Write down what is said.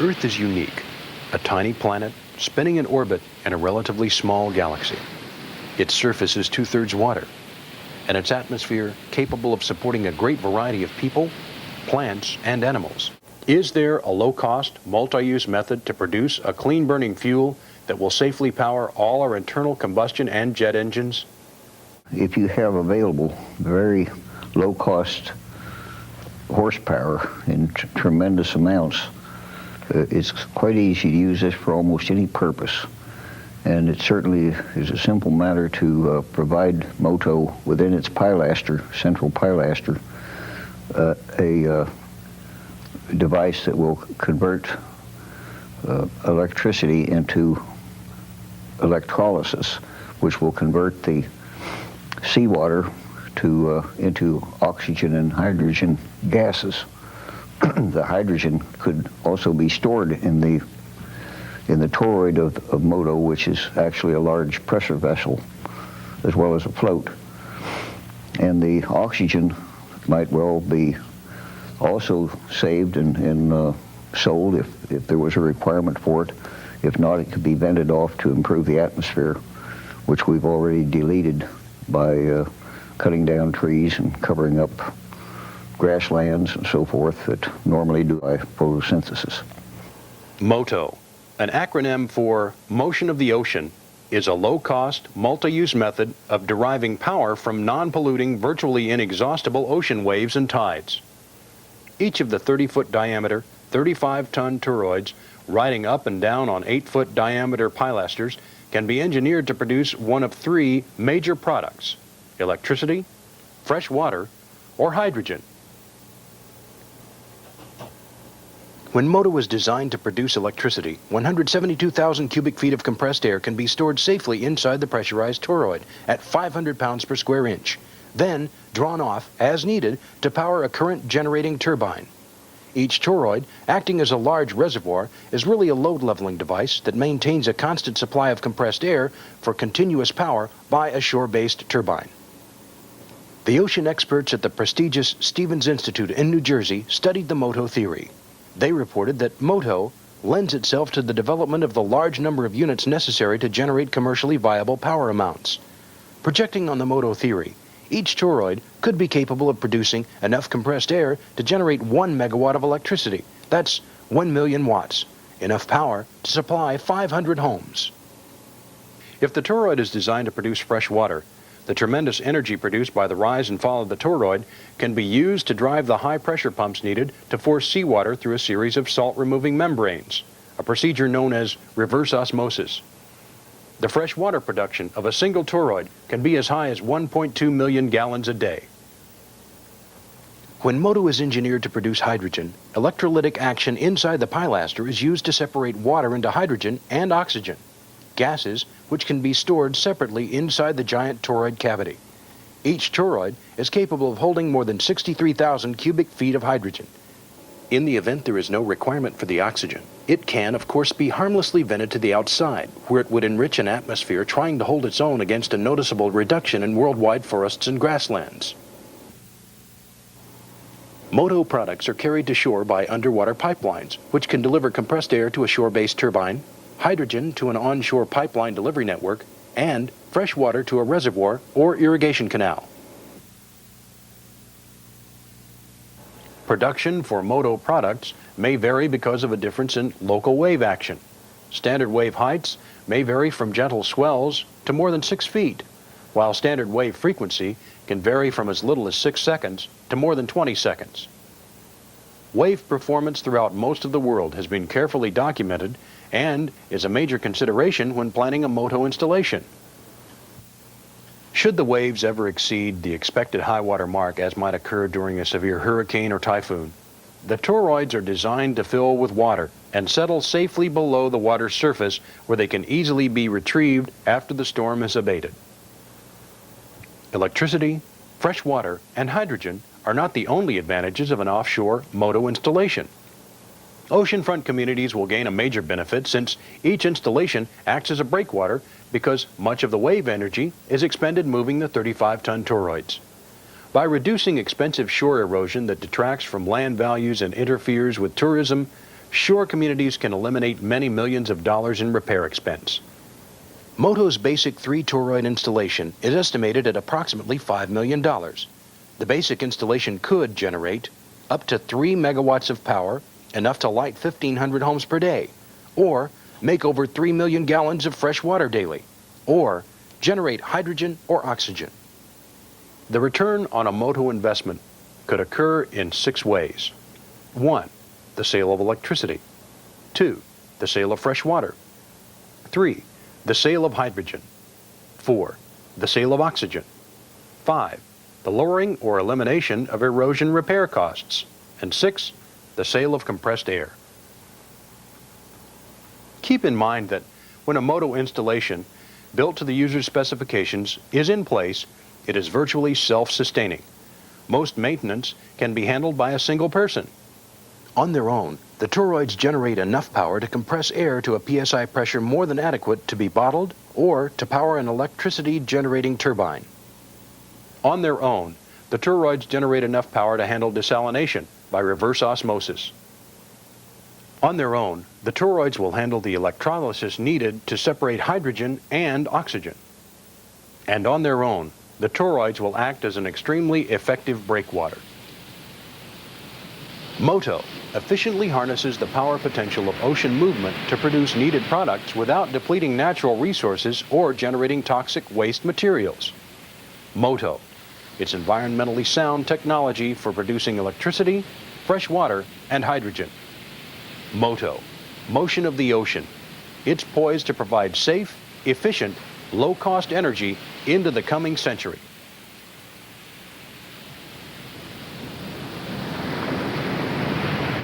Earth is unique, a tiny planet spinning in orbit in a relatively small galaxy. Its surface is 2/3 water, and its atmosphere capable of supporting a great variety of people, plants, and animals. Is there a low-cost, multi-use method to produce a clean-burning fuel that will safely power all our internal combustion and jet engines? If you have available very low-cost horsepower in tremendous amounts, it's quite easy to use this for almost any purpose. And it certainly is a simple matter to provide Moto within its pilaster, central pilaster, a device that will convert electricity into electrolysis, which will convert the seawater into oxygen and hydrogen gases. The hydrogen could also be stored in the toroid of Moto, which is actually a large pressure vessel, as well as a float. And the oxygen might well be also saved and sold if there was a requirement for it. If not, it could be vented off to improve the atmosphere, which we've already deleted by cutting down trees and covering up grasslands and so forth that normally do by photosynthesis. Moto, an acronym for Motion of the Ocean, is a low-cost, multi-use method of deriving power from non-polluting, virtually inexhaustible ocean waves and tides. Each of the 30-foot diameter, 35-ton toroids riding up and down on 8-foot diameter pilasters can be engineered to produce one of three major products: electricity, fresh water, or hydrogen. When Moto was designed to produce electricity, 172,000 cubic feet of compressed air can be stored safely inside the pressurized toroid at 500 pounds per square inch, then drawn off as needed to power a current-generating turbine. Each toroid, acting as a large reservoir, is really a load-leveling device that maintains a constant supply of compressed air for continuous power by a shore-based turbine. The ocean experts at the prestigious Stevens Institute in New Jersey studied the Moto theory. They reported that Moto lends itself to the development of the large number of units necessary to generate commercially viable power amounts. Projecting on the Moto theory, each toroid could be capable of producing enough compressed air to generate 1 megawatt of electricity. That's 1 million watts, enough power to supply 500 homes. If the toroid is designed to produce fresh water, the tremendous energy produced by the rise and fall of the toroid can be used to drive the high-pressure pumps needed to force seawater through a series of salt-removing membranes, a procedure known as reverse osmosis. The fresh water production of a single toroid can be as high as 1.2 million gallons a day. When Moto is engineered to produce hydrogen, electrolytic action inside the pilaster is used to separate water into hydrogen and oxygen, gases which can be stored separately inside the giant toroid cavity. Each toroid is capable of holding more than 63,000 cubic feet of hydrogen. In the event there is no requirement for the oxygen, it can, of course, be harmlessly vented to the outside, where it would enrich an atmosphere trying to hold its own against a noticeable reduction in worldwide forests and grasslands. Moto products are carried to shore by underwater pipelines, which can deliver compressed air to a shore-based turbine, hydrogen to an onshore pipeline delivery network, and fresh water to a reservoir or irrigation canal. Production for Moto products may vary because of a difference in local wave action. Standard wave heights may vary from gentle swells to more than 6 feet, while standard wave frequency can vary from as little as 6 seconds to more than 20 seconds. Wave performance throughout most of the world has been carefully documented and is a major consideration when planning a Moto installation. Should the waves ever exceed the expected high water mark, as might occur during a severe hurricane or typhoon, the toroids are designed to fill with water and settle safely below the water's surface, where they can easily be retrieved after the storm has abated. Electricity, fresh water, and hydrogen are not the only advantages of an offshore Moto installation. Oceanfront communities will gain a major benefit, since each installation acts as a breakwater, because much of the wave energy is expended moving the 35-ton toroids. By reducing expensive shore erosion that detracts from land values and interferes with tourism, shore communities can eliminate many millions of dollars in repair expense. Moto's basic 3 toroid installation is estimated at approximately $5 million. The basic installation could generate up to 3 megawatts of power, enough to light 1,500 homes per day, or make over 3 million gallons of fresh water daily, or generate hydrogen or oxygen. The return on a Moto investment could occur in 6 ways. 1. The sale of electricity. 2. The sale of fresh water. 3. The sale of hydrogen. 4. The sale of oxygen. 5. The lowering or elimination of erosion repair costs. And 6. The sale of compressed air. Keep in mind that when a Moto installation, built to the user's specifications, is in place, it is virtually self-sustaining. Most maintenance can be handled by a single person. On their own, the toroids generate enough power to compress air to a psi pressure more than adequate to be bottled or to power an electricity-generating turbine. On their own, the toroids generate enough power to handle desalination by reverse osmosis. On their own, the toroids will handle the electrolysis needed to separate hydrogen and oxygen. And on their own, the toroids will act as an extremely effective breakwater. Moto efficiently harnesses the power potential of ocean movement to produce needed products without depleting natural resources or generating toxic waste materials. Moto, it's environmentally sound technology for producing electricity, fresh water, and hydrogen. Moto, motion of the ocean. It's poised to provide safe, efficient, low-cost energy into the coming century.